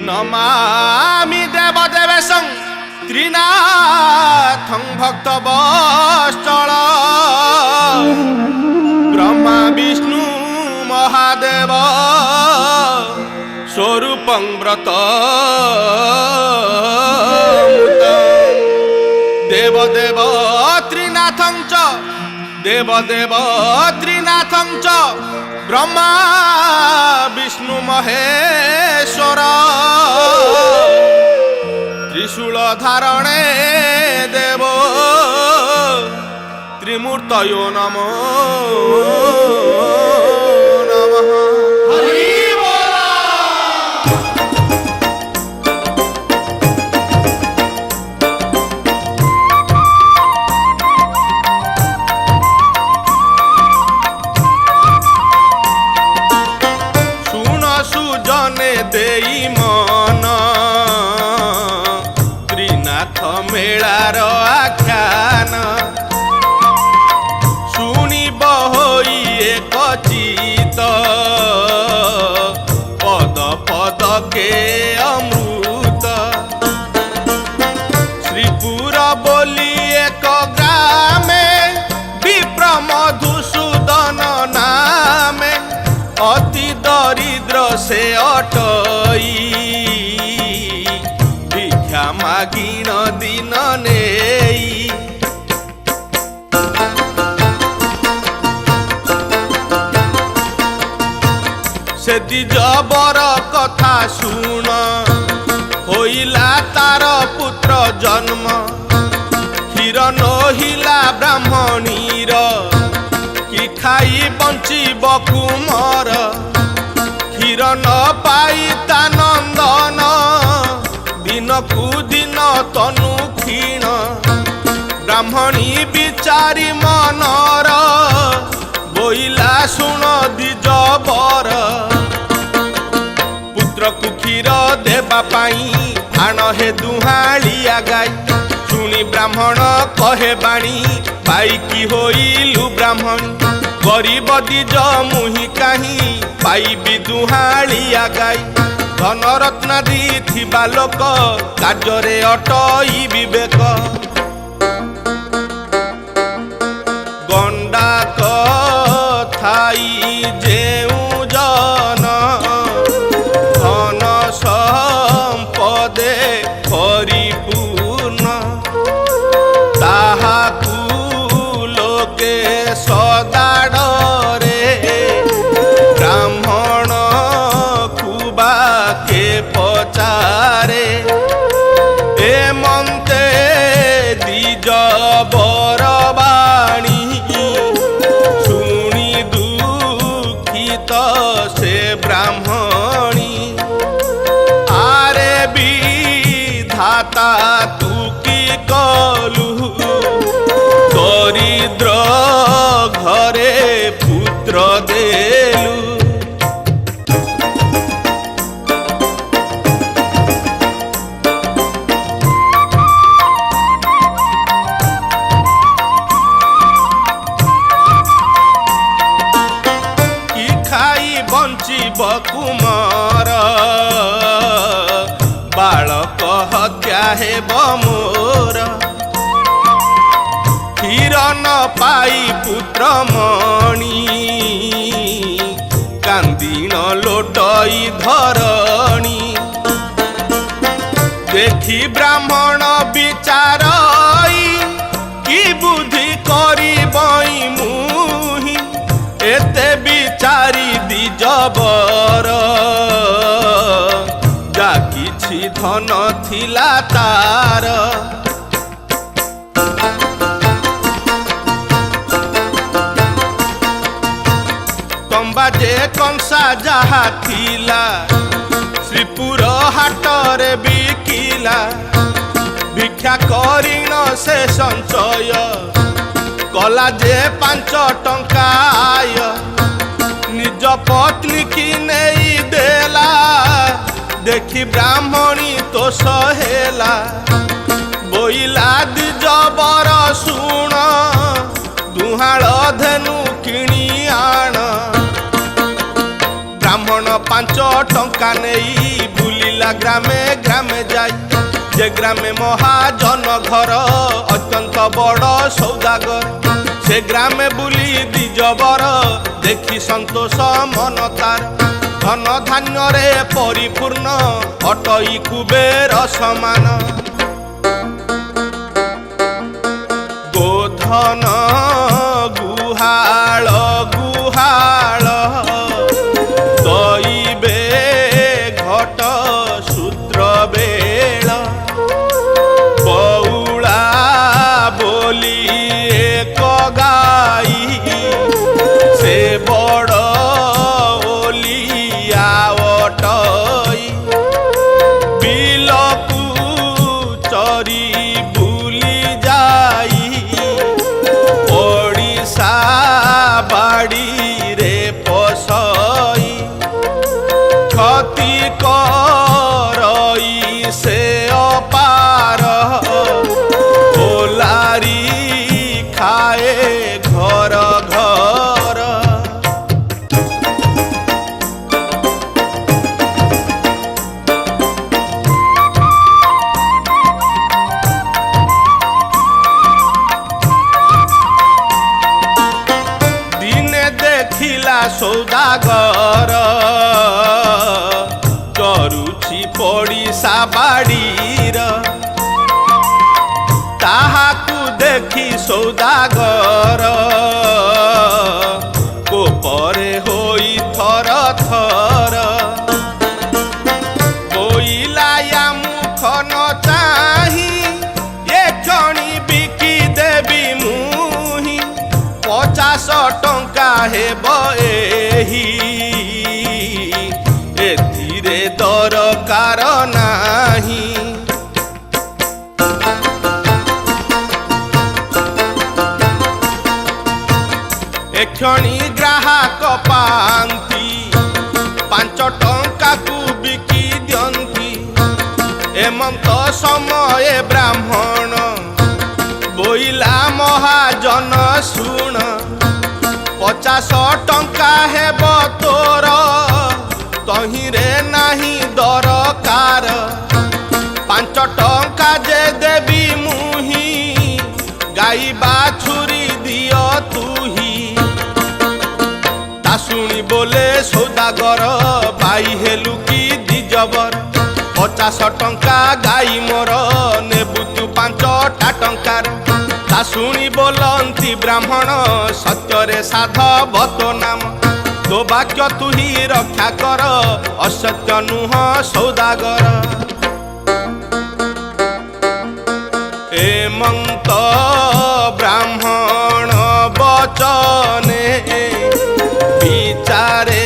नमामि देवदेवेशं त्रिनाथं भक्तवत्सल ब्रह्मा विष्णु महादेव स्वरूपं व्रत देवदेव त्रिनाथं च देवदेव त्रिनाथं च ब्रह्मा विष्णु महेश्वर त्रिशूल धारणे देव त्रिमूर्तयो नमो नमः। देई मन त्रिनाथ मेलार आख्यान शुणिब होई एक चित पद पद के अमृत श्रीपुर बोली एक ग्रामे विप्र मधुसूदन नामे अति दरिद्र से अटई भिक्षा मागिन दिन नेई से दिजबर कथा सुन होइला तार पुत्र जन्म क्षीर नहिला ब्राह्मणीर कि खाई बंचिब कुमार क्षीर न पाई ता नंदन दिन कु दिन तनु क्षीण ब्राह्मणी बिचारी मनर बोइला शुण दिजबर पुत्र को क्षीर देवा पाई आण हे दुहालिया गाई शुणी ब्राह्मण कहे बाणी पाइकी होइलु ब्राह्मण गरीब दिज मुहि काहीं पाइबी दुहालिया गाई धन रत्नादि थिबा लोक कार्य अटई विवेक गंडा कथाई जेउ जन धन संपदे परिपूर्ण ताहाकु लोके सदाडरे ब्राह्मण कुबा के पचारे ए मंते दिज बरबाणी शुणी दुखित से ब्राह्मणी आरे विधाता तू की कलु दरिद्र घरे पुत्र देलु कि खाई बंचिब कुमार बालक हत्या हेब मोर क्षीर न पाई पुत्र मणि कांदी न लोटई धरणी देखी ब्राह्मण विचारई कि बुद्धि करिबई मुहि एते विचारी दिजबर जा किछि धन थिला तार जे कंसा जहा थिला श्रीपुर हाटरे बिकिला भिक्षा करिण से संचय कला जे 5 टंका आय निज पत्नी की नहीं देला देखी ब्राह्मणी तो सहेला बोइला दिजबर शुण दुहाळ धेनु किणी आण ब्राह्मण 5 टंका नहीं भूली बुलिला ग्रामे ग्रामे जाई जे ग्रामे महाजन घर अत्यंत बड़ सौदागर से ग्रामे बुली दिजबर देखी संतोष मन तार धन धान्य रे परिपूर्ण अटई कुबेर समान गोधन गुहाळ गुहाळ दईबे घट सूत्र बेल बौला बोली एक गाई से बड़ ओलिया अटई बिलकू चरी बुली जाई ओडिशा बाड़ी रे पसई क्षति करई से अपार ओलारी खाए घर घर दिने देखिला सौदागर करुछि पड़िशा बाड़ीर ताहाकू देखी सौदागर कोपरे होई थर थर कोइला या मुख न चाही ये क्षणी बिकी देवी मुही 50 टंका हेब एही एथिरे दरकार नाही एक्षणी ग्राहक पांती 5 टंका को बिकी दियंती एमंत समय ब्राह्मण बोइला महाजन शुण 50 टंका हेब तोर तहिरे नाही दरकार 5 टंका जे देवी मुही गाई बाछुरी दियो तुही ता शुणी बोले सौदागर बाई हेलु की दिजबर 50 टंका गाई मोर नेबु तू 5टा टंकार ता शुणी बोलंती ब्राह्मण सत्यरे साधव तो नाम तो वाक्य तू ही रक्षा कर असत्य नुह सौदागर एमंत ब्राह्मण बचने विचारे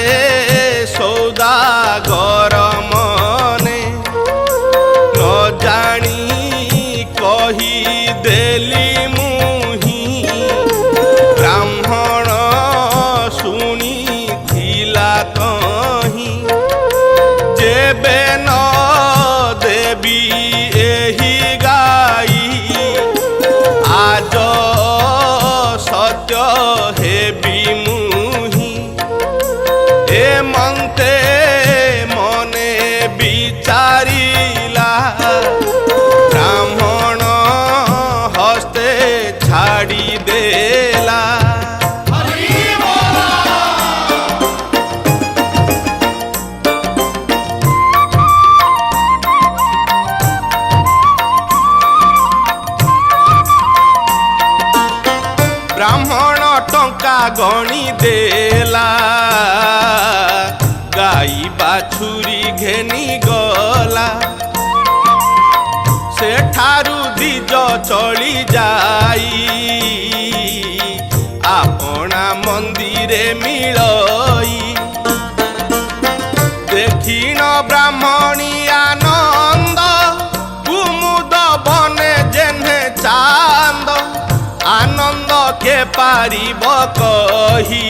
सौदागर मने न जानी कही देली मुही ब्राह्मण शुणी थिला कहीं जेबे न देवी एही गाई आज सत्य हेबी मुही एमंते मने विचारिला ब्राह्मण हस्ते छाड़ी देला ब्राह्मण टंका गणी देला गाई बाछुरी घेनी गला सेठारु दिज चली जाई आपना मंदिरे मिलई देखिन ब्राह्मणी आनंद कुमुद बने जेने चांद आनंद के पारिब कही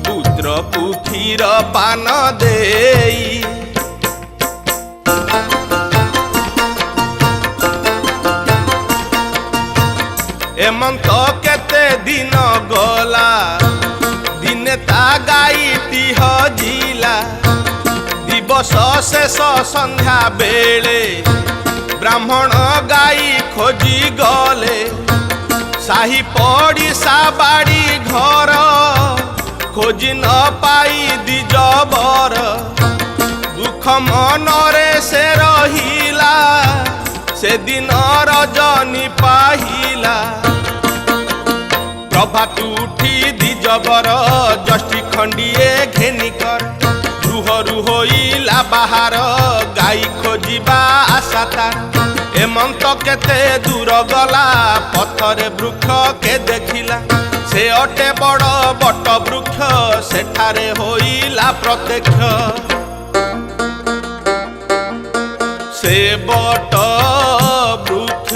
पुत्र पुखीर पान देई एमंत केते दिन गला दिने ता गाईटी हजिला दिब दिवस शेष संध्या बेले ब्राह्मण गाई खोजी गले साही पड़िशा बाड़ी घर खोजी न पाई दिजबर दुख मनरे से रहिला से दिन रजनी पाहिला प्रभात उठी दिजबर जष्टी खंडिए घेनिकर रुहरु होइला बाहर गाई खोजिबा आशा तार एमंत केते दूर गला पथरे वृक्ष के देखिला से अटे बड़ बट वृक्ष सेठारे होइला प्रत्यक्ष से बट वृक्ष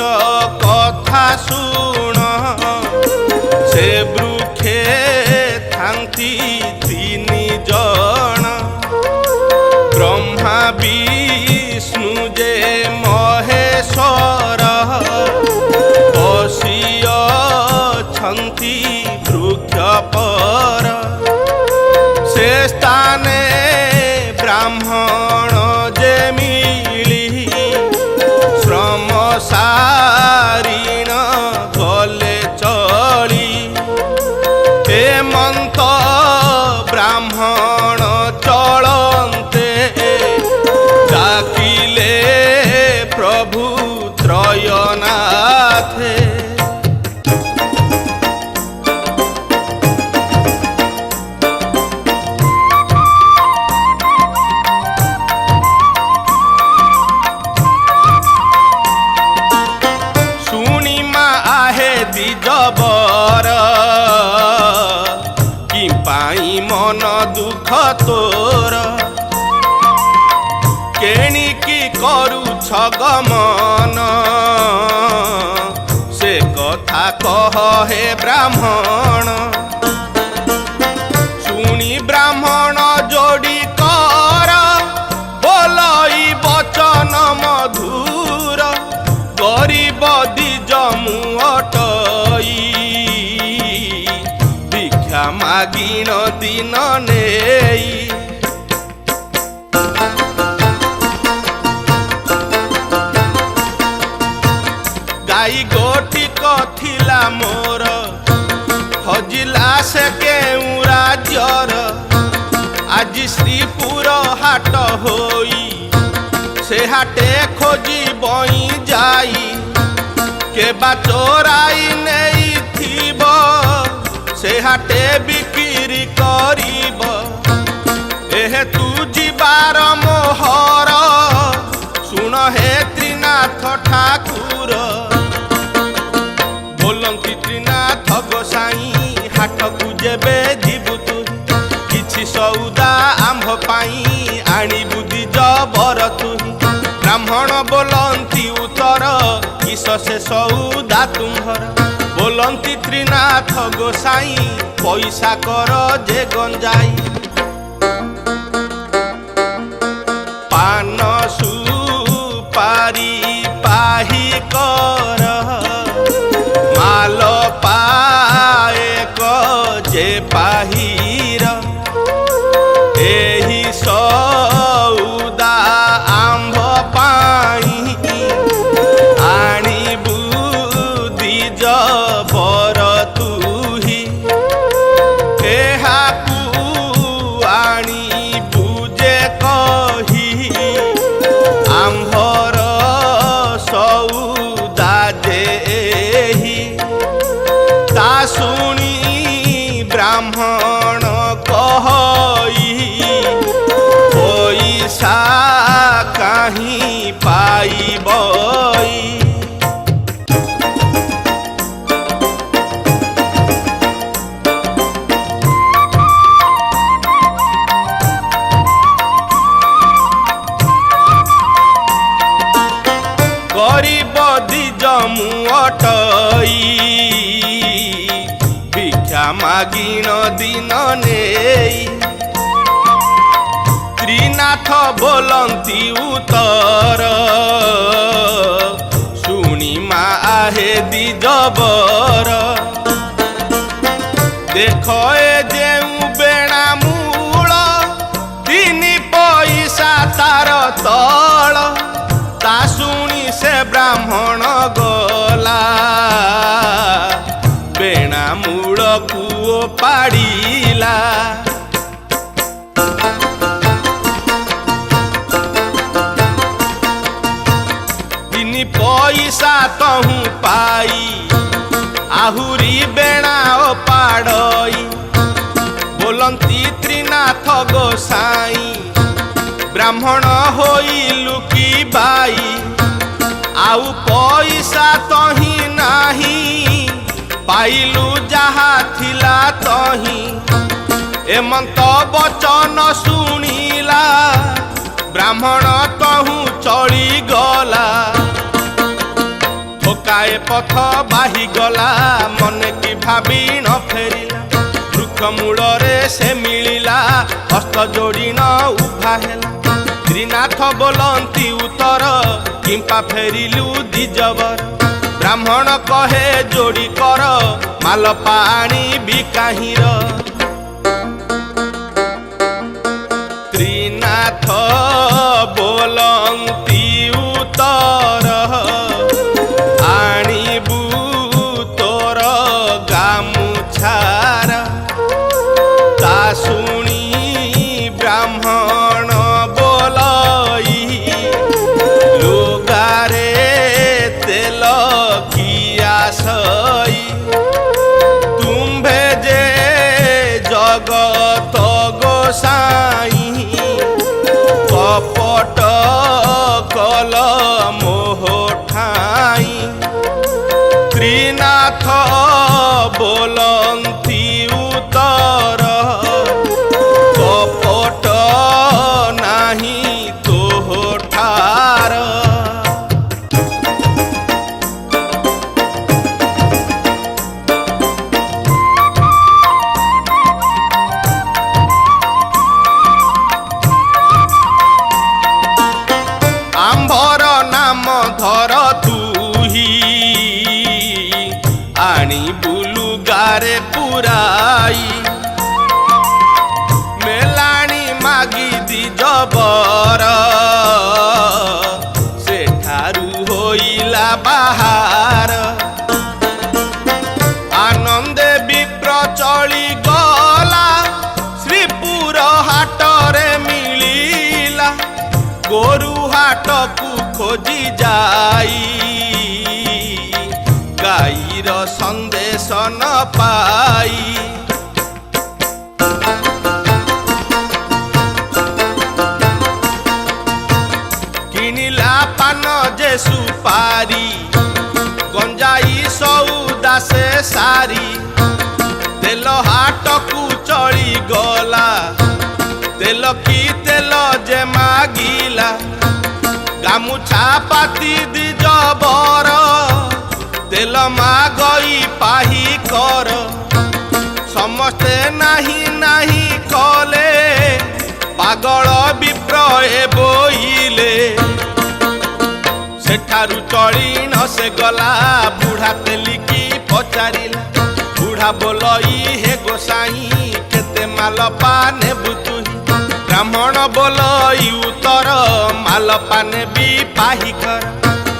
कथा सुन से वृक्षे थांती तीन जन ब्रह्मा विष्णु जे महेश्वर बसिय छंती वृक्ष पर से स्थाने ब्राह्मण जे मिली श्रम सारीण गले चली हेमंत ब्राह्मण चलते डाकिले प्रभु त्रयनाथे सुनिमा आहे दिजबर कि पाई मन दुख तोर केणिकी करू गमन से कथा कह हे ब्राह्मण सुनी ब्राह्मण जोड़ी कर बोलई बचन मधुर गरीब दिज मुअटई भिक्षा मागिन दिन नेई गाई गोटी कथिला मोर हजिला से केउ राज्यर आज श्रीपुर हाट होई से हाटे खोजी बई जाई के बा चोराई नहीं थीब से हाटे बिक्री करीब एहे तू जीवार मोहर सुन हे त्रिनाथ ठाकुर बोलंती त्रिनाथ गोसाई हाट को जेबे जीवु तू किछि सौदा आंभ पाई आनी बुद्धि जबर तू ब्राह्मण बोलंती उत्तर किस से सौदा तुम्हर बोलंती त्रिनाथ गोसाई पैसा कर जे गंजाई पान सुपारी पाही कर माल पाए को जे पाहीर एही सौदा आंभ पाई आनी बुद्धि जबर तुही एहाकू आनी बुझे कही आंभर सौदा देही ता सुनी ब्राह्मण कहई पैसा कहीं पाइबई गरीब दिज मुअटई भिक्षा मागिन दिन नेई त्रिनाथ बोलंती उतर सुनी मा आहे दिजबर देख ए जेउ बेणा मूल तीन पैसा ब्राह्मण गला बेणा मूल कूओ पाड़िला। तिनि पैसा तहु पाई आहुरी बेणा पाड़ई बोलंती त्रिनाथ गोसाई ब्राह्मण होइलु की बाई आउ पैसा तही नाही पाइलु जहा थिला तही एमंत वचन शुणिला ब्राह्मण तहु चली गला थोकाए पथ बाही गला मने की भाबी न फेरिला वृक्ष मूଳରେ से मिलिला हस्त जोड़ी न उभा हेला त्रिनाथ बोलंती उत्तर किंपा फेरिलु दिजबर ब्राह्मण कहे जोड़ी कर माल पानी बिकाहीर त्रिनाथ बोलंती उत्तर आनिबु तोर गामुछार ता शुणी ब्राह्मण बोलई लुगारे तेल किया सई तुम्भे जे जगत गोसाई कपट कल मोह ठाई त्रिनाथ बोलंती उत्तर कपट नाही तोह ठार। आंभर नाम धर तुही आनी बुलु गारे पुराई मेलाणी मागी दी जबर सेठारु होइला बाहार आनंदे विप्र चली गला श्रीपुर हाटरे मिलिला गोरु हाट को खोजी जाई गाईर संदेश न पाई किनिला पान जे सुपारी गंजाई सौदा से सारी तेल हाट को चली गला तेल की तेल जे मागिला गामुछा पाती दी जबर तेल मागई पाही कर समस्ते नाही नाही कले पागल विप्र ए बोइले सेठारु चली न से गला बुढ़ा तेलिकी पचारिला बुढ़ा बोलई हे गोसाई केते माल पाने बुतुही ब्राह्मण बोलई उत्तर माल पाने भी पाही कर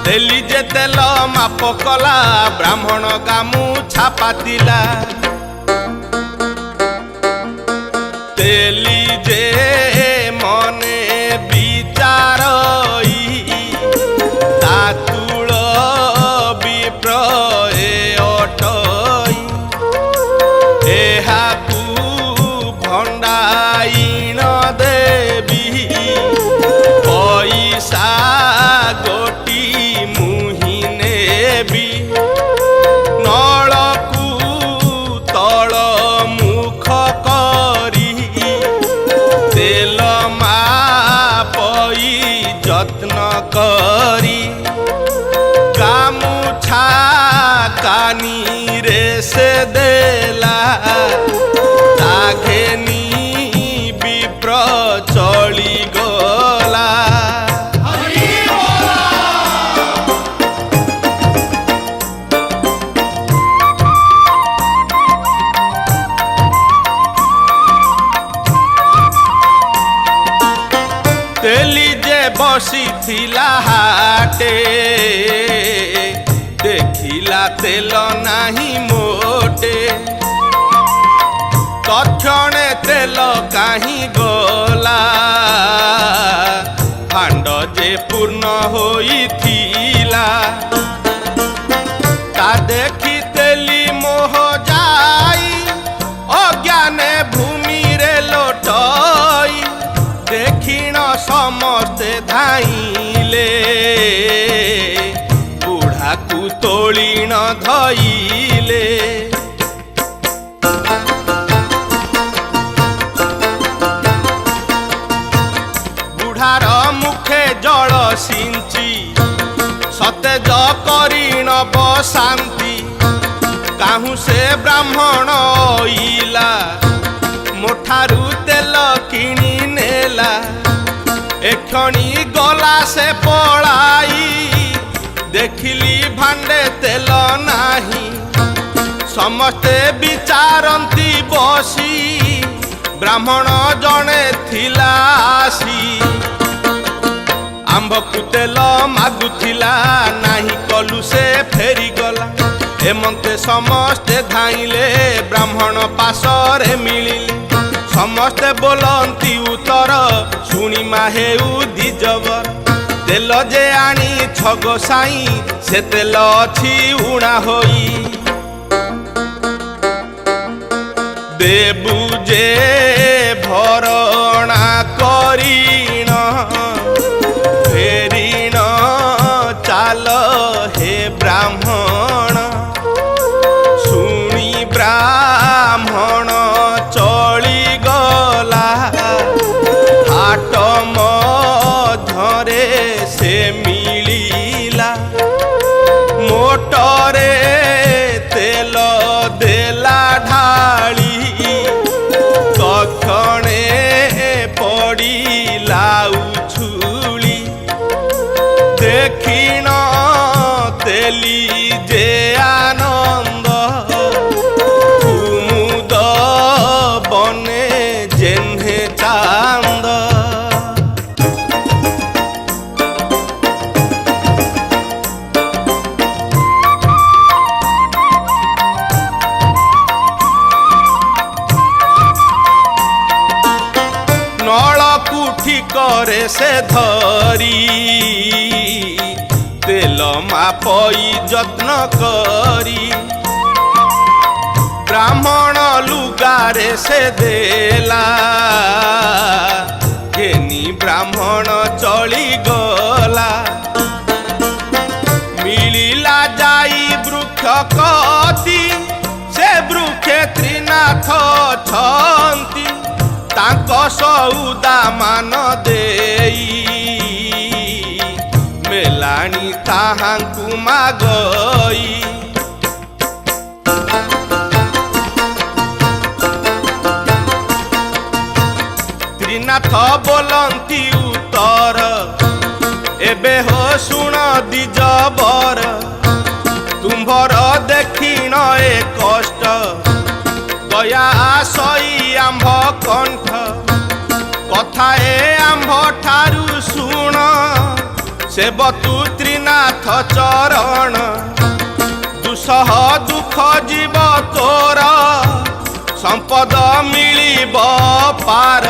तेली जे तेल माप कला ब्राह्मण गामुछा पातिला तेली जे मने विचारई तातुल विप्र ए अटई एहाकु भंडाई न देवी पैसा गोटी मुही नेबी नलकू तल मुख करी तेल मापई यत्न करी गामुछा कानी रे से देला ताघेनी विप्र चली गला। तेली जे बसिथिला हाटे देखिला तेल नाही मोटे तक्षणे तेल काहीं गला भांड जे पूर्ण होइथिला ता देखी तेली मोह जाई अज्ञाने भूमि रे लोटई देखिण समस्ते धाइले बुढ़ा को तोलिण धइले बुढ़ार मुखे जल सिंची सतेज करिण बशांति काहू से ब्राह्मण इला मोठारू तेल किणी नेला एखणी गला से पलाई देखिली भांडे तेल नाही समस्ते विचारंती बसी ब्राह्मण जने थिला आसी आंब को तेल मागुथिला नाही कलु से फेरी गला एमंते समस्ते धाइले ब्राह्मण पासरे मिलिले समस्ते बोलंती उत्तर शुणी माहेउ दिजबर तेल जे आनी छग साई से तेल अछि उणा होई देबु जे भरणा करिण फेरिण चाल हे ब्राह्मण शुणी ब्राह्मण चली गला हाट मध्यरे से मिलिला मोटरे तेल देला ढाली तक्षणे पड़िला उछुली देखिण तेली जे आनंद कुमुद बने जेन्हे चांद नलकुठी करे से धरी तेल मापई जत्न करी ब्राह्मण लुगारे से देला घेनी ब्राह्मण चली गला मिलिला जाई वृक्ष कति से वृक्षे त्रिनाथ छंती तांको सौदा मान देई मेलाणी ताहांकु मागई त्रिनाथ बोलंती उत्तर एबे हो शुण दिजबर तुम्भर देखिण ए कष्ट गया सई आंभ कंठ कथा ए आंभ ठारू शुण सेवतु त्रिनाथ चरण दुसह दुख जीव तोर संपद मिलिब पार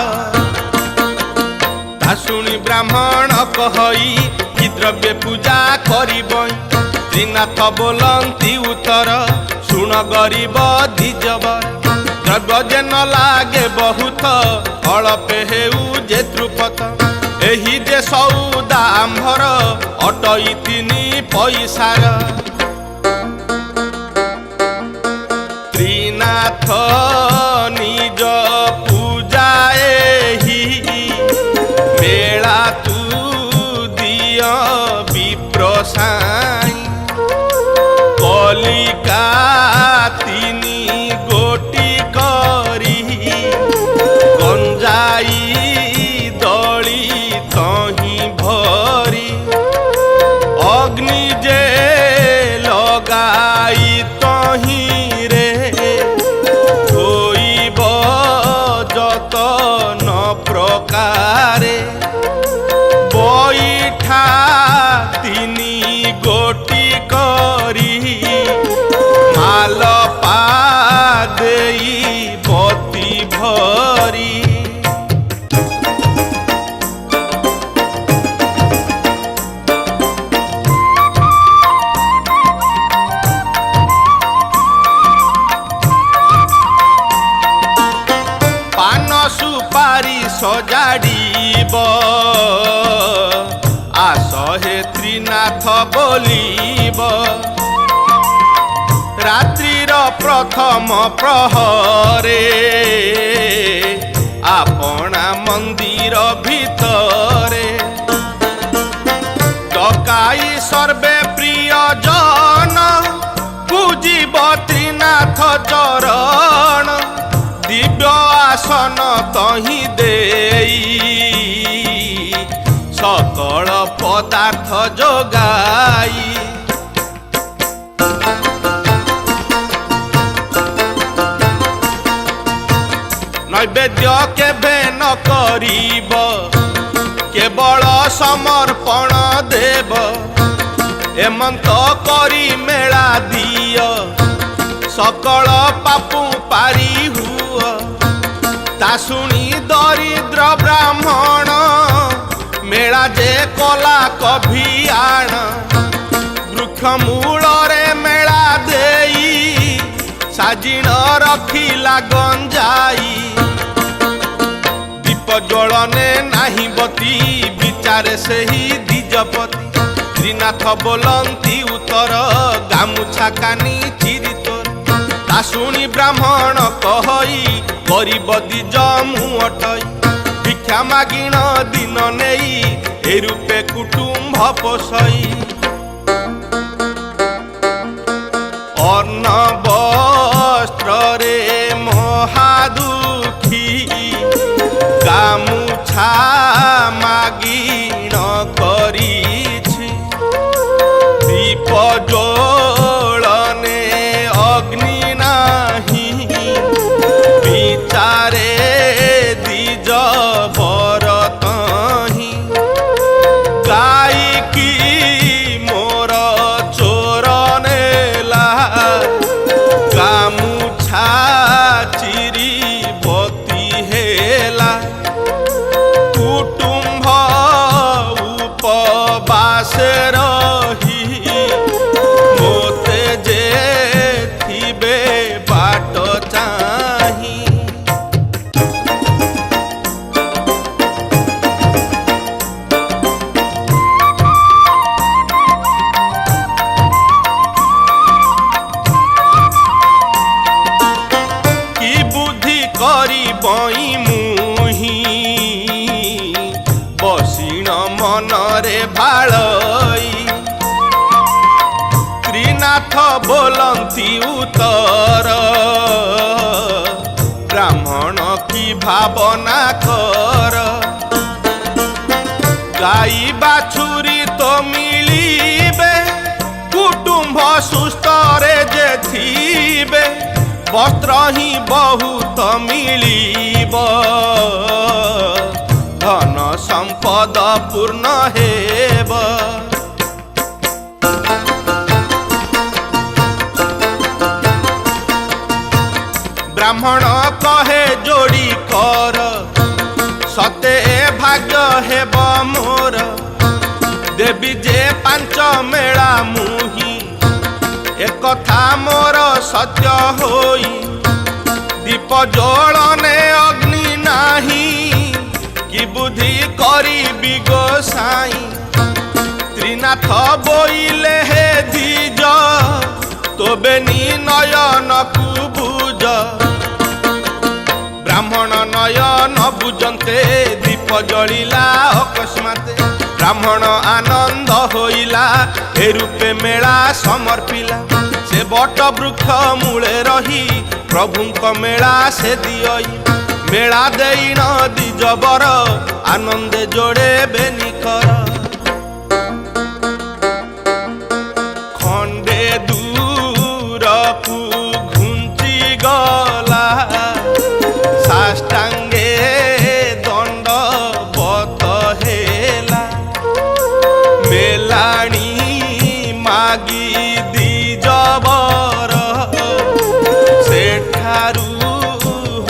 ता शुणी ब्राह्मण कहई कि द्रव्य पूजा करिब त्रिनाथ बोलंती उत्तर शुण गरीब दिजबर द्रव्य जे न लागे बहुत अल्पे हेउ जे तृपत एही जे सौदा आम्भर अटई 3 पैसार त्रिनाथ निज पूजा एही मेला तू दिय विप्रसाई कलिका 3 गोटी करी गंजाई दली तही भरी अग्नि जे लगाई तही रे होइब जाइब आस हे त्रिनाथ बोलिब रात्रिर प्रथम प्रहरे आपना मंदिर भितरे डकाई सर्वे प्रिय जन पूजिब त्रिनाथ चरण दिव्य आसन तहि देई सकल पदार्थ जोगाई नैवेद्य केबे न करिब केवल समर्पण देव एमंत करी मेला दिय सकल पापु पारी हुआ ता शुणी दरिद्र ब्राह्मण मेला जे कला कभियाण वृक्ष मूल रे मेला देई साजिण रखिला गंजाई दीप ज्वलने नाही बती विचारे सही द्विजपति त्रिनाथ बोलंती उत्तर गामुछा कानी चिरी तोर ता शुणी ब्राह्मण कहई गरीब दिज मुअटई भिक्षा मागिण दिन नेई ए रूपे कुटुंब पोषई अन्न वस्त्र रे महादुखी गामुछा मागिण करिछि दीप ज्वलने अग्नि नाही विचारे द्विज बरतहि गाई की मोर चोर नेला गामुछा चिरी बती हेला कुटुंब उपवास रही मोते जे थिबे बाट चाही की बुद्धि करी बई मुही बसिण मनरे भालई त्रिनाथ बोलंती उत्तर ब्राह्मण की भावना कर गाई बाछुरी तो मिलिबे कुटुंब सुस्थ रे जे थिबे वस्त्र ही बहुत मिलिब धन संपद पूर्ण हेब ब्राह्मण कहे जोड़ी कर सते भाग्य हेब मोर देवी जे पांच मेला मुही एकथा मोर सत्य होई दीप ज्वलने अग्नि नाही कि बुद्धि करी गोसाई त्रिनाथ बोइले हे धीज तोबे नी नयन कु बुझ ब्राह्मण नयन बुझन्ते दीप जलिला अकस्माते ब्राह्मण आनंद होइला ए रूपे मेला समर्पिला से बट वृक्ष मूले रही प्रभुंक मेला से दियई मेला देई न दिजबर आनंदे जोड़े बेनिकर खंडे दूर कु घुंची गला साष्टांगे दंड बत हेला मेलाणी मागी दिजबर सेठारू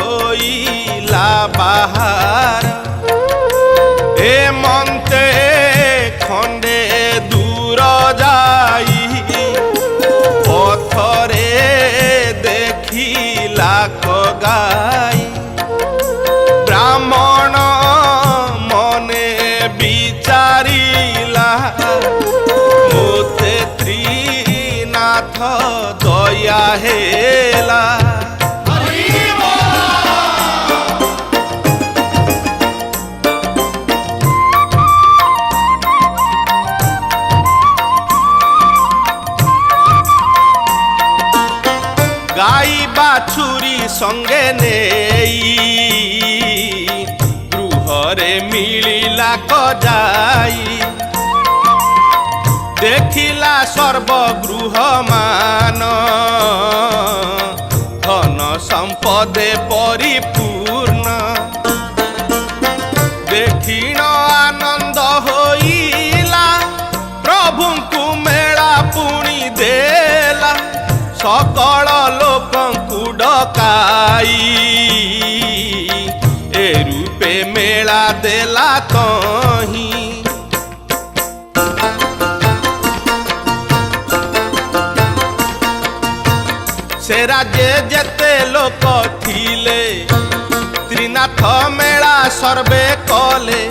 होइला बाहर ए मंते विचारिला मोते त्रिनाथ दया हेला। गाई बाछुरी संगे नेई गृहरे मिलिला कजाई देखिला सर्वगृह मान धन संपदे परिपूर्ण देखिण आनंद होइला प्रभुଙ୍କୁ मेला पुणी देला सकल लोकंकु डकाई ए रूपे मेला देला तही। से राज्य जेते लोक थिले त्रिनाथ मेला सर्वे कले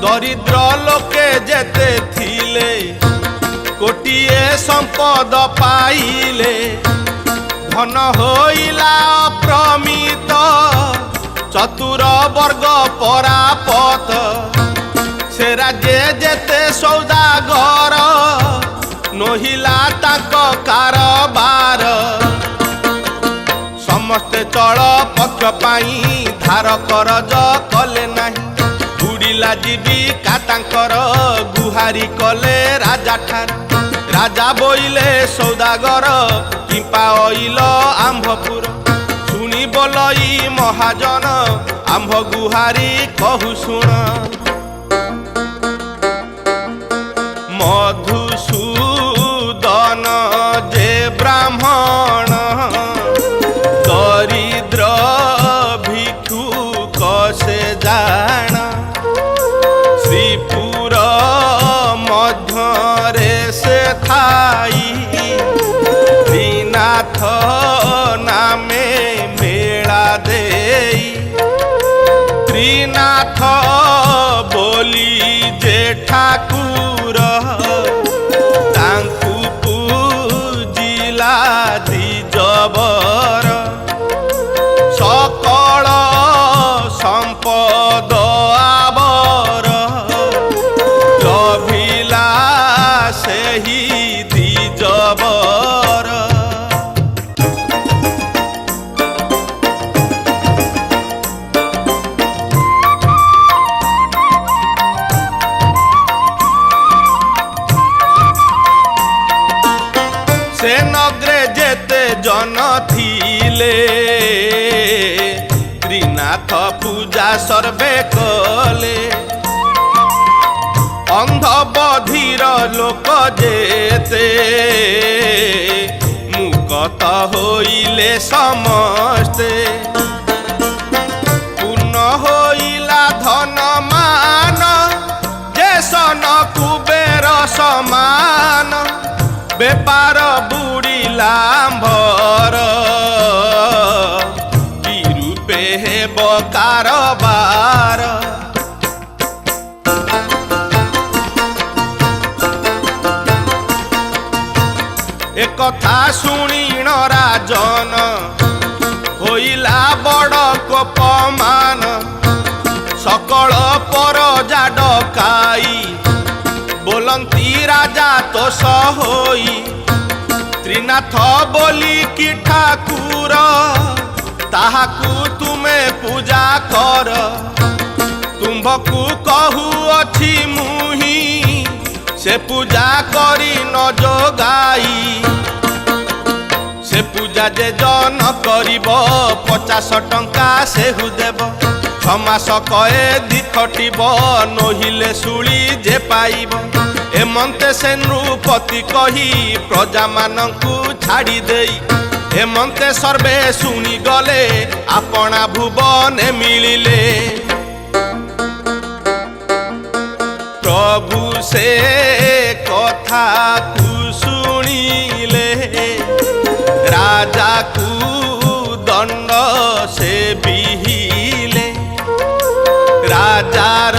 दरिद्र लोके जेते थिले कोटिए संपद पाइले धन होइला अप्रमित चतुर वर्ग परापत से राज्य जेते सौदागर नहिला ताक कारबार समस्ते चल पक्ष पाई धार करज कले नाही उड़िला जीविका तांकर गुहारी कले राजा ठार राजा बोइले सौदागर किंपा अइल आंभपुर सुनी बोलई महाजन आंभ गुहारी कहु शुण मधुसूदन जे ब्राह्मण दरिद्र भिक्षुक से जान श्रीपुर मध्यरे से थाई त्रिनाथ नामे मेला देई त्रिनाथ बोली जे ठाकुर तांकु पूजिला द्विजबर सकल संपद आबर लभिला सेही द्विजबर। से नगरे जेते जन थिले त्रिनाथ पूजा सर्वे कले अंध बधिर लोक जेते मुकत होइले समस्ते पूर्ण होइला धन मान जे सन कुबेर समान बेपार बुड़िला आंभर कि रूपे हेब कारबार एकथा शुणिण राजन होइला बड़ कोपमान सकल परजा डकाई बोलंती राजा तो सहोई त्रिनाथ बोली कि ठाकुर ताहाकू तुमे पूजा कर तुम्भकू कहू अछि मुही से पूजा करी न जोगाई से पूजा जे जन करिब 50 टंका सेहु देब छमास कए दी खटिब नहिले सुली जे पाइब एमंते से नृपति कही प्रजा मानंकु छाड़ी देई एमंते सर्वे शुणी गले आपना भुवने मिलिले प्रभु से कथा कु शुणिले राजा कु दंड से बिहिले राजार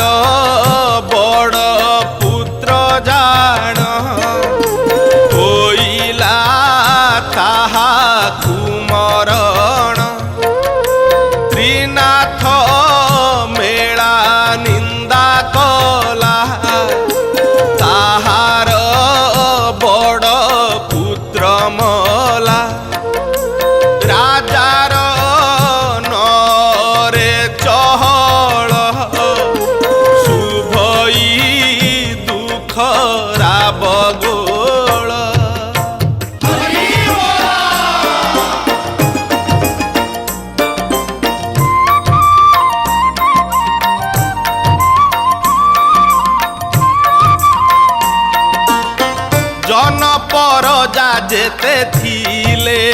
जेते थिले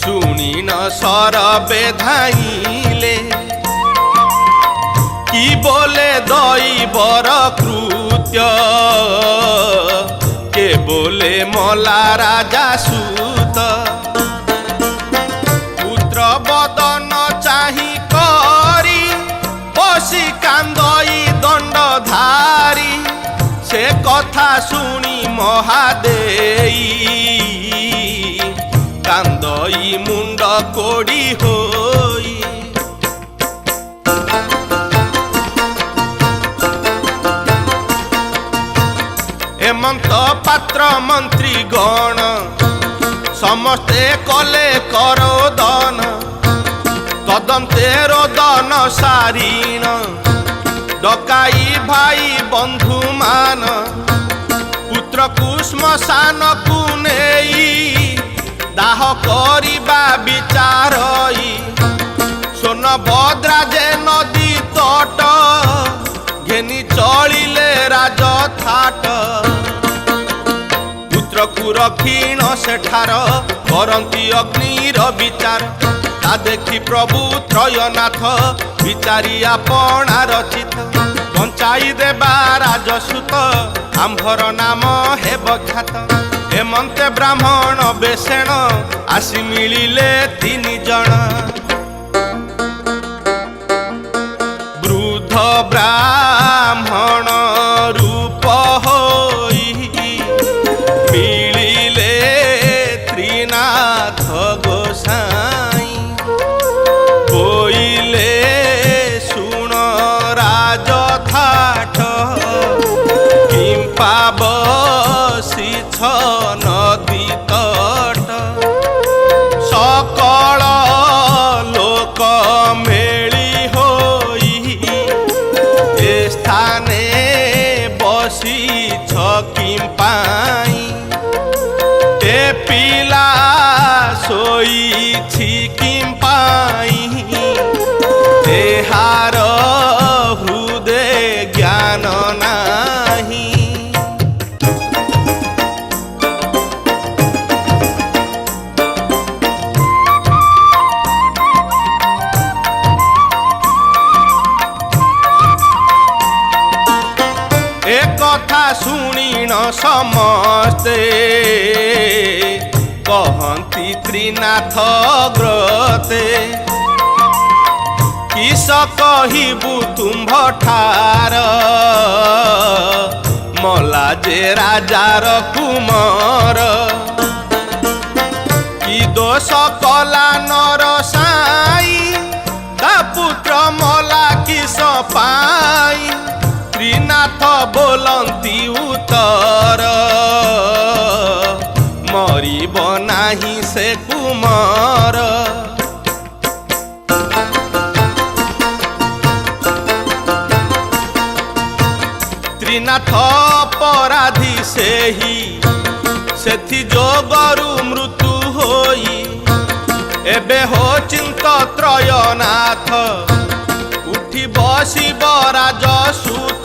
शुणी न सरबे धाइले कि बोले दैवर कृत्य के बोले मला राजा सूत पुत्र बदन चाही करी बसी कांदई दंडधारी से कथा शुणी महादेई कांदई मुंड कोड़ी होई हेमंत पात्र मंत्री गण समस्ते कले करोदन तदंते रोदन सारीण डकाई भाई बंधु मान पुत्र को श्मशान को नेई दाह करिबा विचारई सोनभद्रा जे नदी तट घेनी चलिले राजथाट पुत्र को रखीण सेठार करंती अग्निर विचार ता देखी प्रभु त्रयनाथ विचारी आपणा रचित बंचाई देबा राजसूत आंभर नाम हे बख्यात हेमंते ब्राह्मण बेसेण आसी मिलिले 3 जण वृद्ध ब्राह्मण रूप होई मिलिले त्रिनाथ गोसाई बोइले सुण राजथाट किंपा बसी नदी तट सकल लोक मेली होई ए स्थाने बसी किंपाई ए पिला सोई किंपाई एहार हृदय ज्ञान नाही कथा शुणीन समस्ते कहती त्रिनाथ ग्रते किस कहबू तुम्भ ठार मला जे राजार कुमार कि दोष कला नर साई ता पुत्र मला किस पाई त्रिनाथ बोलंती उत्तर मरिब नाही से कुमार त्रिनाथ अपराधी सेही सेथि जोगरु मृत्यु होई एबे हो चिंत त्रयनाथ उठी बसिब राजसूत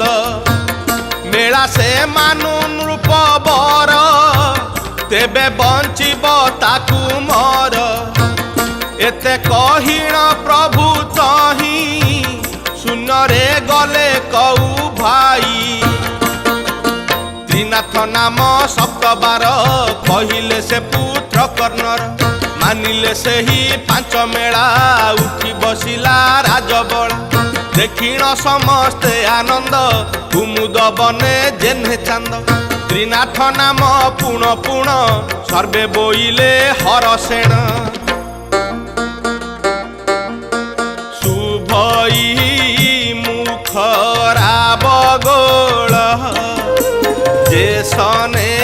मेला से मानु नृप बर तेबे बंचिब ताकू मर एते कहिण प्रभु तही शून्य रे गले कऊ भाई त्रिनाथ नाम 7 बार कहिले से पुत्र कर्णर मानिले से ही 5 मेला उठी बसिला राजबला देखिण समस्ते आनंद कुमुद बने जेन्हे चांद त्रिनाथ नाम पुण पुण सर्वे बोइले हरसेण शुभई मुखरा बगोल जे सने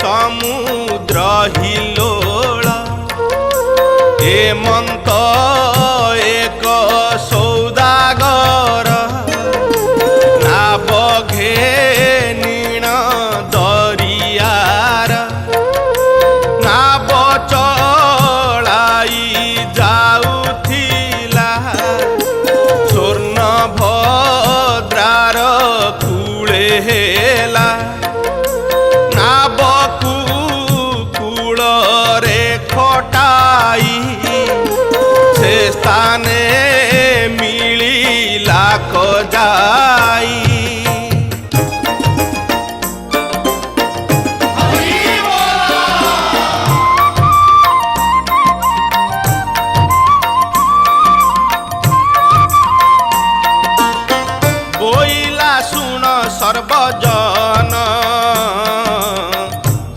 समुद्र हिलोल हेमंत एक सौदागर नाव घेनिण दरियार नाव चलाई जाउथिला स्वर्णभद्रार कूले हेला नावकू जाई। बोइला सुन सर्वजन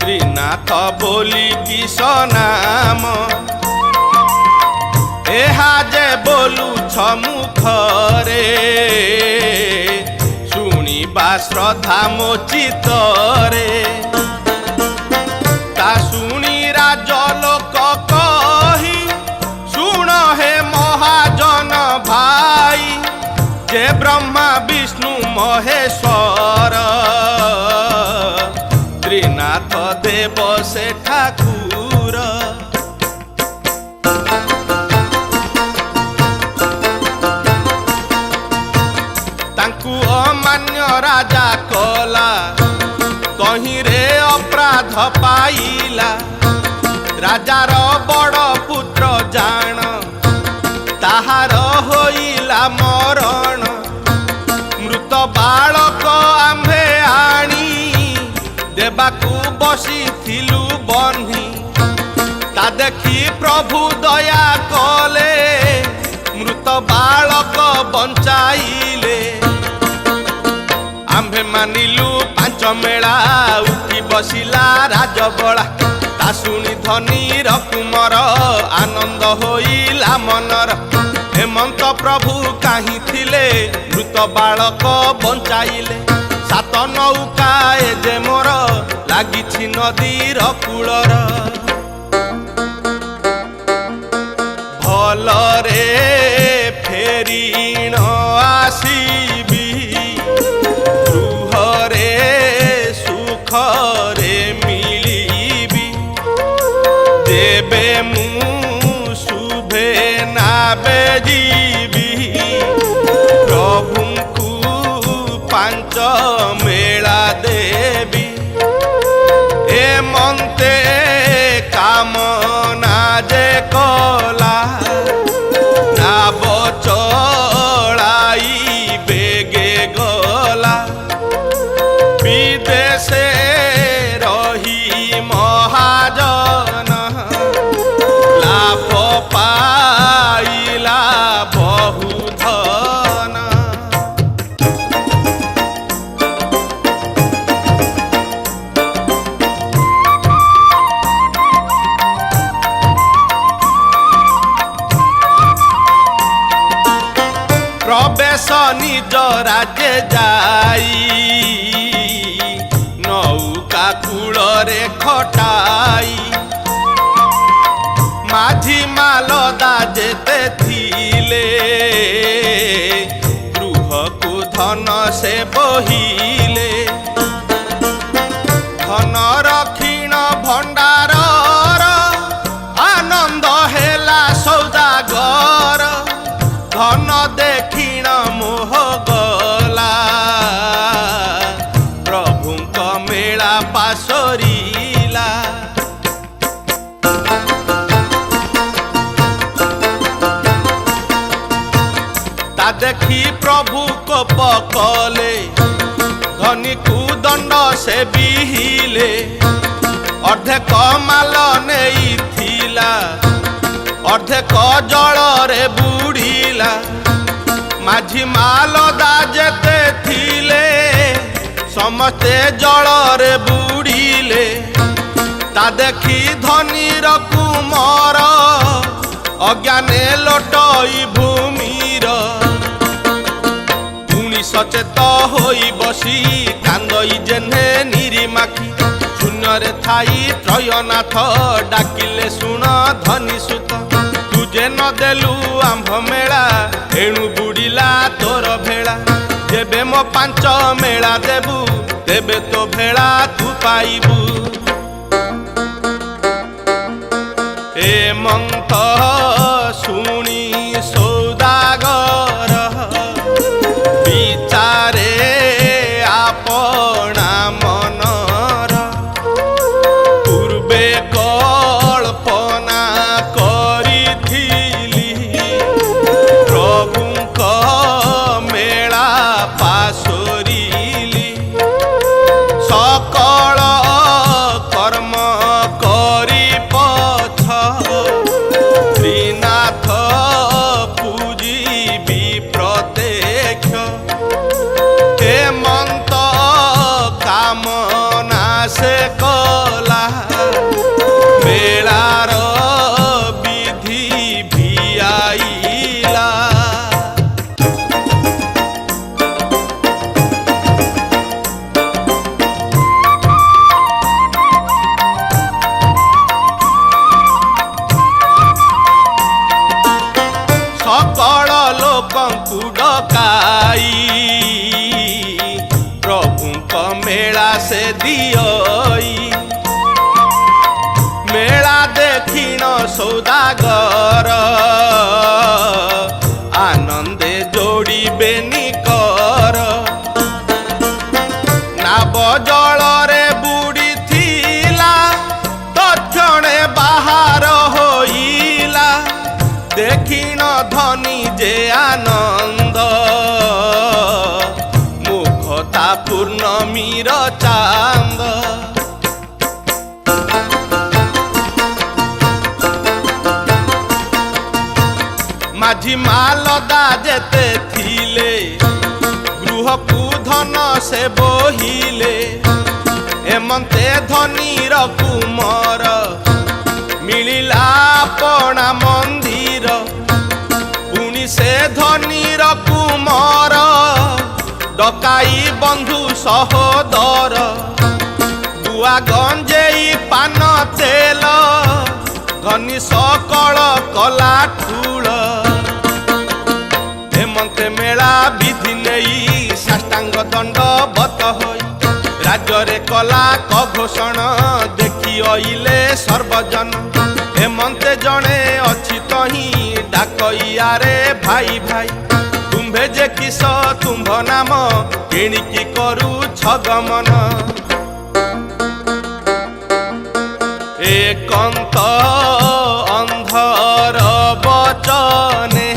त्रिनाथ बोली किस नाम, एहा जे बोलु छ मुखरे शुणिबा श्रद्धा मो चित्तरे। ता शुणी राज लोक कही शुण हे महाजन भाई, जे ब्रह्मा विष्णु महेश्वर त्रिनाथ देव से ठाकुर। तांकु अमान्य राजा कला कहीं रे अपराध पाइला। राजार बड़ पुत्र जान ताहार होइला मरण। मृत बालक आम्भे आनी देबाकू बसिथिलु बन्ही। ता देखी प्रभु दया कले मृत बालक बंचाइले। आम्भे मानिलु पांच मेला उठी बसिला राजबला। ता शुणी धनी रकुमर आनंद होइला मनर। हेमंत प्रभु काहीं थिले मृत बालक बंचाइले। सात नौका ए जे मोर लागिछि नदीर कूलर। भलरे फेरी न आसीबी गृहरे सुखरे मिलिबी। देबे मु शुभे नाबे जीवी प्रभुंकु पांच मेला देवी। ए मंते कामना जे कला नाब चढ़ाई बेगे गला। विदेशे रही महाजन लाभ पाइला बहुधन। प्रवेश निज राज्य जाई नौका कूलरे खटाई। माझी मालदा जेते थिले गृह को धन से बहिले। धन रखिण भंडार आनंद हेला सौदागर। धन देखिण मोह गला प्रभुंक मेला पासरिला। ता देखी प्रभु कोप कले धनी को दंड से बिहिले। अर्धेक माल नहीं थिला अर्धेक जल रे बुड़ीला। माझी मालदा जेते थिले समस्ते जल रे बुड़ीले। ता देखी धनीर कुमर अज्ञाने लोटई भूमिर। पुणी सचेत होई बसी कांदई जेन्हे निरीमाखी। शून्य थाई त्रयनाथ डाकिले शुण धनी सुत। तुझे न देलु आंभ मेला एणु बुड़ीला तोर भेला। जेबे मो पांच मेला देबु तेबे तो भेला तू पाइबु। हेमंत शुणी सौदागर विचारे आपणा मनर। पूर्वे कल्पना करिथिली प्रभुंक मेला दियई मेला देखिन सौदागर आनंदे जोड़िबे निकर नाव जलरे बुड़ी थिला तक्षणे बाहर होइला देखिन धनी जे आनंद मुखता पूर्णमीर चांद माझी मालदा जेते थिले गृहकु धन से बोहिले एमंते धनीर कुमर मिलिला पणा मंदिर पुणी से धनीर कुमर डकाई बंधु सहोदर गुआ गंजेई पान तेल धनी सकल कला ठूल हेमंते मेला विधि नहीं साष्टांग दंड बत होई राज्य कला क घोषण देखी अइले सर्वजन हेमंते जणे अछि तही डाकइया रे भाई भाई तुम्भे जे किस तुम्भ नाम केणिकी करू छगमन एकांत अंधर बचने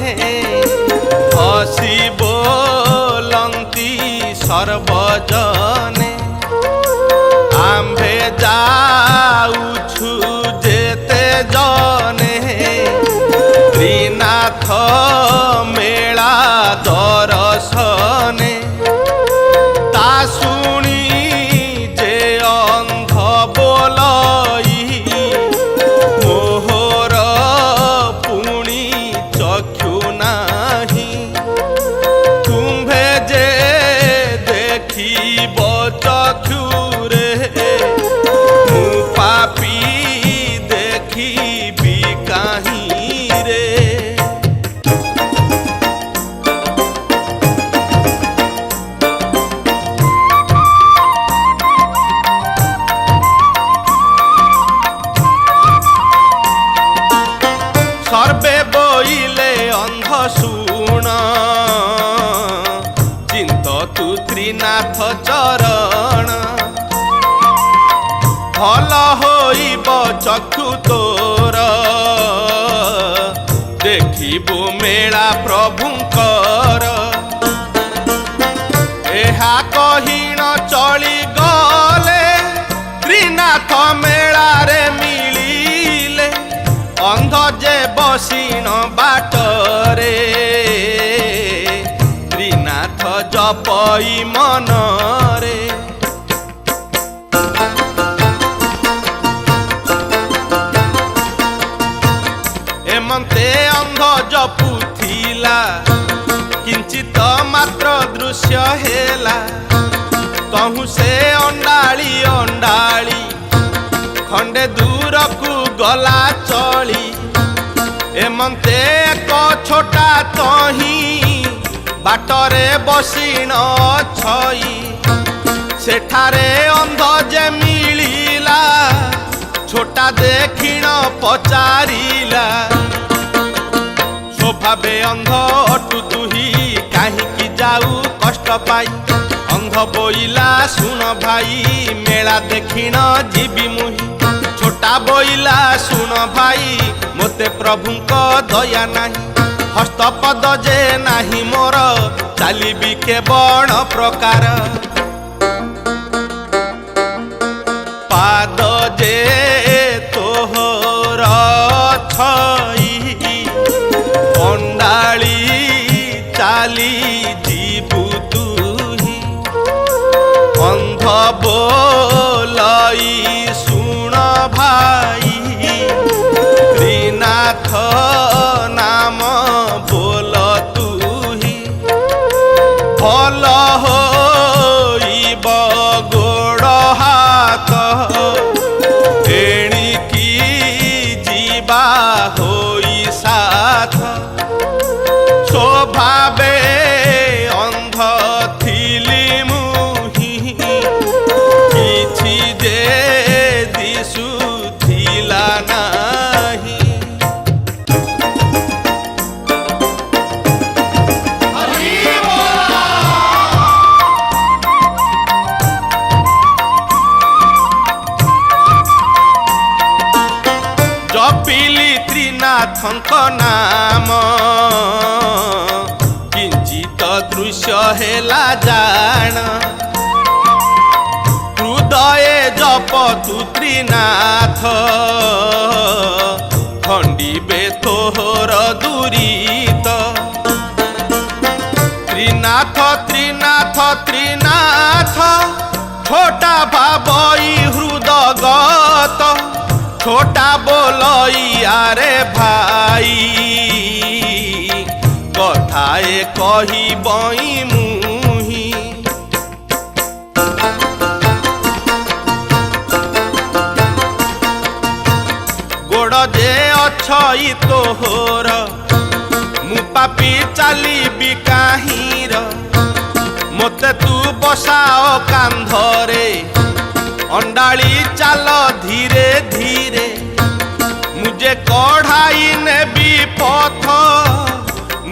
हसी बोलंती सर्वजने आम्भे जाउछु जेते जने त्रिनाथ मेला दर्शने ता सुनी जे अंध बोलई मोहर पुणी चक्षु नाही तुम्भे जे देखिब चक्षुरे मु पापी देखिबी काहीं रे सर्वे बोइले अंध सुण चिंत तु त्रिनाथ चरण भल होइब चक्षु तोर देखिबु मेला प्रभुंकर एहा कहिण चली गले त्रिनाथ मेला रे मिलिले अंध जे बसिन बाटरे त्रिनाथ जपई मनरे एमंते अंध जपुथिला किंचित मात्र दृश्य हेला तहु से अंडाली अंडाली खंडे दूर को गला चली एमंते एक छोटा तही बाटरे बसिन छई सेठारे अंध जे मिलिला छोटा देखिण पचारिला स्वभावे अंध अटु तुही काहींकी जाऊ कष्ट पाई अंध बोइला सुन भाई मेला देखिण जीवी मुही छोटा बोइला सुन भाई मोते प्रभुंक दया नाही हस्तपद जे नाही मोर चालिबी केवल प्रकार पाद जे तोहर छई अंडाली चाली जीवु तुही अंध बोलई सुन भाई त्रिनाथ नाम बोल तुही भल होइब गोड़ हाथ एणिकी जीवा होई साथ स्वभावे अंध थिली मुही ତ୍ରିନାଥଙ୍କ ନାମ କିଞ୍ଚିତ ଦୃଶ୍ୟ ହେଲା ଜାଣ ହୃଦये ଜପତୁ ତ୍ରିନାଥ ଖଣ୍ଡିବେ ତୋହର ଦୁରିତ ତ୍ରିନାଥ ତ୍ରିନାଥ ତ୍ରିନାଥ छोटा भाबई हृदगत छोटा बोलई आरे भाई कथाए कही बई मुही गोड़ जे अछई तोहर मु पापी चाली काहीर मोते तू बसाओ कांधरे अंडाली चाल धीरे धीरे मुझे कढ़ाई नेबी पथ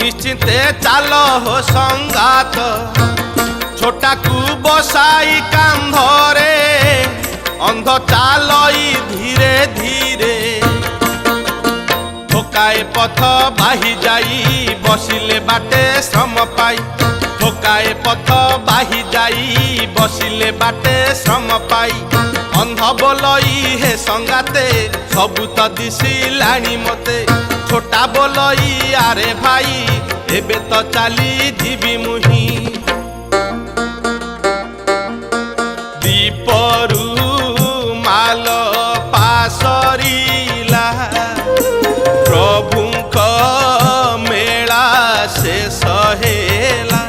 निश्चिंते चाल हो संगात छोटा को बसाई कांधरे अंध चालई धीरे धीरे ठोकाए पथ बाही जाई बसिले बाटे श्रम पाई ठोकाए पथ बाही जाई बसिले बाटे श्रम पाई अंध बोलई हे संगाते सबु तो दिसिलाणी मते छोटा बोलई आरे भाई एबे तो चाली जीवी मुही दीपरू माल पासरीला प्रभुंक मेला शेष हेला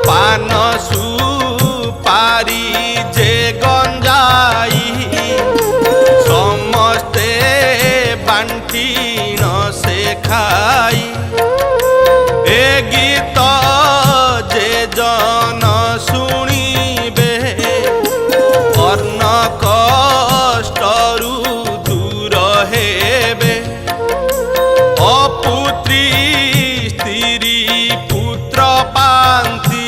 पान सुपारी जे गंजाई समस्ते बांटी न से खाई ए गीत जे जन शुणिबे कर्ण कष्टरू दूर हेबे अपुत्री स्त्री पुत्र पांति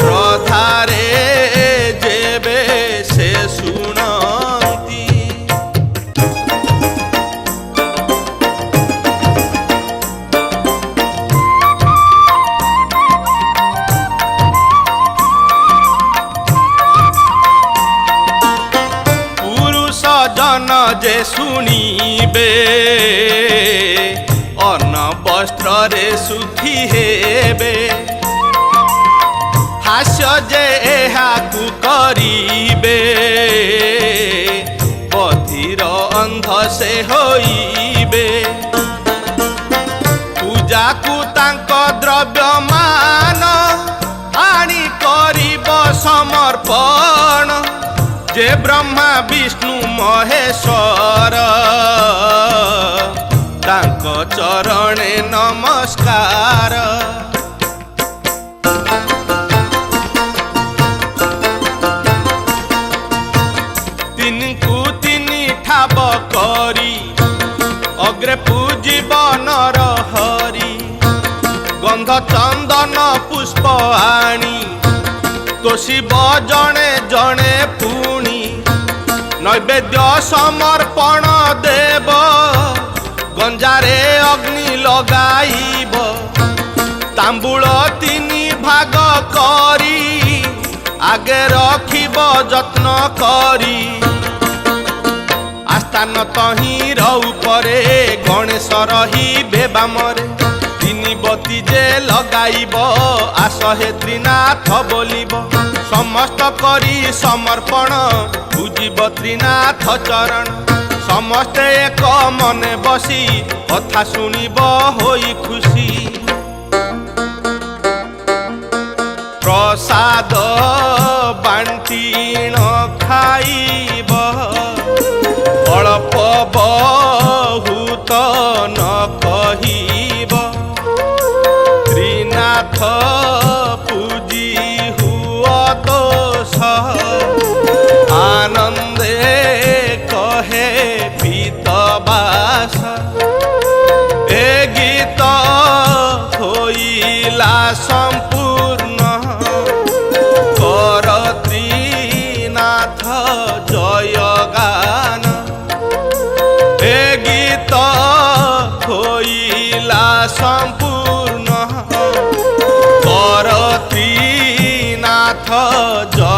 श्रद्धारे जेबे से सुनती पुरुष जन जे शुणिबे अन्न वस्त्र रे सुखी हेबे हास्य जे एहाकु करिबे बधिर अंध से होइबे पूजा को तांक द्रव्य मान आनी करिब समर्पण जे ब्रह्मा विष्णु महेश्वर तांक चरणे नमस्कार तिनकु तिनि ठाब करी अग्रे पूजिब नर हरि गंध चंदन पुष्प आनी तोषिब जणे जणे पुणी नैवेद्य समर्पण देव गंजारे अग्नि लगाइब तांबूल तिनि भाग करी आगे रखिब जत्न करी आस्थान तहिर उपरे गणेश रहिबे बामरे तिनि बती जे लगाइब आस हे त्रिनाथ बोलिब समस्त करी समर्पण पूजिब त्रिनाथ चरण समस्ते एक मने बसी कथा शुणिब होई खुशी प्रसाद बांटीण खाइब अल्प बहुत न कहिब त्रिनाथ पूजी हुआ दोष आनंदे कहे पीतबास ए गीत होइला संपूर्ण कर त्रिनाथ जय गान ए गीत ज